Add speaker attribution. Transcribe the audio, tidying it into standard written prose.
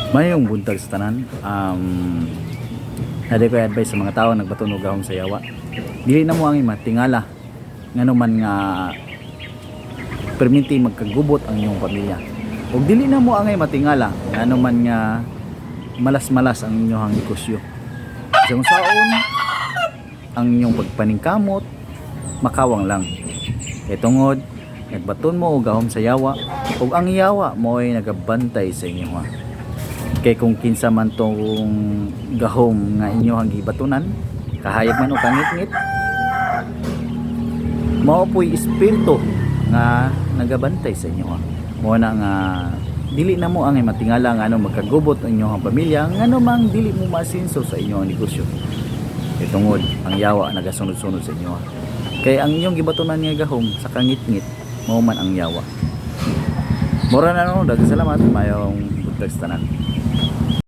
Speaker 1: Mayong buntag sa tanan. Nade ko advice sa mga tao nagbatunog gahom sa yawa. Dili na mo ang matingala ngano man nga perminti magkagubot ang inyong pamilya. Ug dili na mo angay matingala ngano man nga malas-malas ang inyong negosyo. Kung saon ang inyong pagpaningkamot makawang lang. Kay tungod nagbaton mo og gahom sa yawa ug ang yawa mo ay nagabantay sa inyo ha. Kay kung kinsa man tong gahom nga inyohang gibatunan kahayag man o kangit-ngit mao po'y espiritu nga nagabantay sa inyo ha. Mo na nga dili na mo ang matingala nga ano magkagubot ang inyong pamilya ngano mang dili mo masinso sa inyong negosyo. Kay tungod ang yawa nagasunod-sunod sa inyo ha. Kay ang inyong gibatunan nga gahom sa kangit-ngit mao man ang yawa. Mura na no, daghang salamat mayong buntag sa tanan.